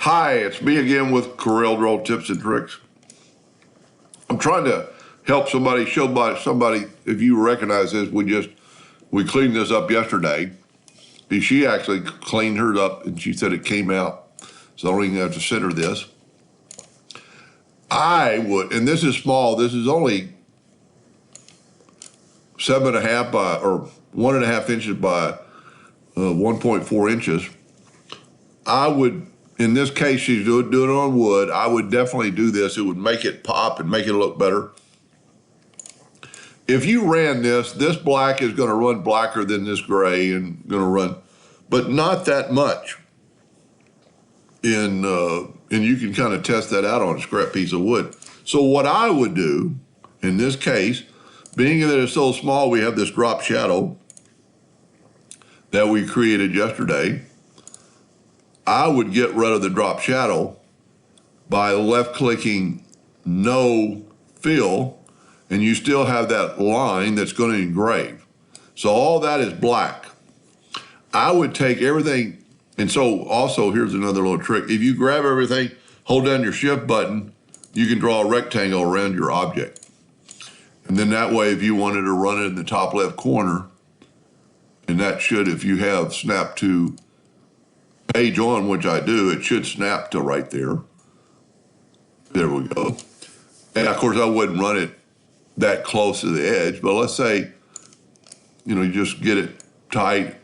Hi, it's me again with Corel Drill Tips and Tricks. I'm trying to help somebody, show somebody, if you recognize this, we cleaned this up yesterday. She actually cleaned hers up and she said it came out. So I don't even have to send her this. I would, and this is small, this is only 7.5 by, or 1.5 inches by 1.4 inches. I would, in this case, she's doing it on wood. I would definitely do this. It would make it pop and make it look better. If you ran this black is going to run blacker than this gray and going to run, but not that much. And you can kind of test that out on a scrap piece of wood. So what I would do in this case, being that it's so small, we have this drop shadow that we created yesterday. I would get rid of the drop shadow by left-clicking No Fill, and you still have that line that's going to engrave. So all that is black. I would take everything, and so also here's another little trick. If you grab everything, hold down your Shift button, you can draw a rectangle around your object. And then that way, if you wanted to run it in the top left corner, and that should, if you have snap to page on, which I do, it should snap to right there. There we go. And of course, I wouldn't run it that close to the edge, but let's say, you just get it tight,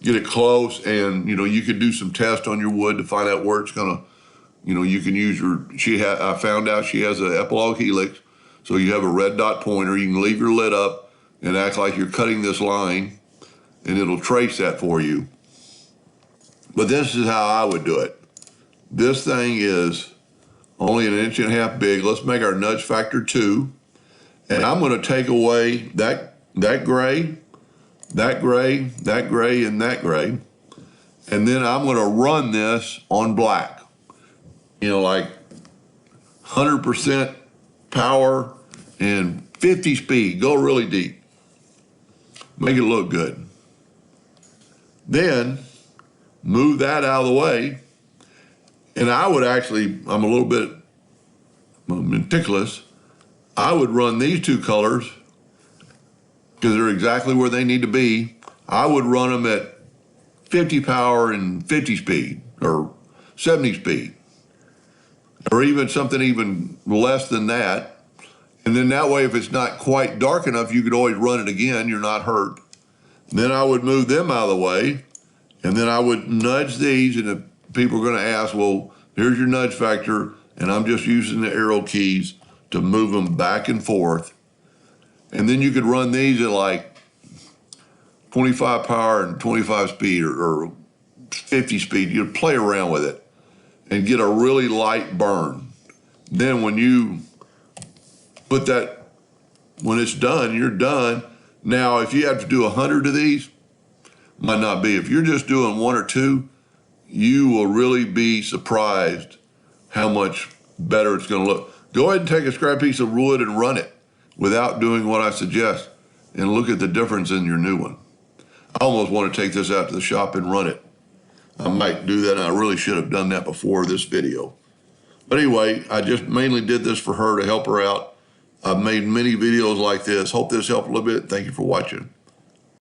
get it close, and, you could do some tests on your wood to find out where it's gonna, you can use I found out she has an epilogue helix, so you have a red dot pointer. You can leave your lid up and act like you're cutting this line, and it'll trace that for you. But this is how I would do it. This thing is only 1.5 inches big. Let's make our nudge factor 2. And I'm going to take away that gray, that gray, that gray, and that gray. And then I'm going to run this on black. Like 100% power and 50 speed. Go really deep. Make it look good. Then move that out of the way, and I would actually, I'm a little bit meticulous, I would run these two colors, because they're exactly where they need to be. I would run them at 50 power and 50 speed, or 70 speed, or even something even less than that. And then that way, if it's not quite dark enough, you could always run it again, you're not hurt. And then I would move them out of the way, and then I would nudge these, and if people are going to ask, well, here's your nudge factor, and I'm just using the arrow keys to move them back and forth. And then you could run these at like 25 power and 25 speed or 50 speed. You'd play around with it and get a really light burn. Then when you put that, when it's done, you're done. Now, if you have to do 100 of these, might not be. If you're just doing 1 or 2, you will really be surprised how much better it's going to look. Go ahead and take a scrap piece of wood and run it without doing what I suggest, and look at the difference in your new one. I almost want to take this out to the shop and run it. I might do that. I really should have done that before this video. But anyway, I just mainly did this for her to help her out. I've made many videos like this. Hope this helped a little bit. Thank you for watching.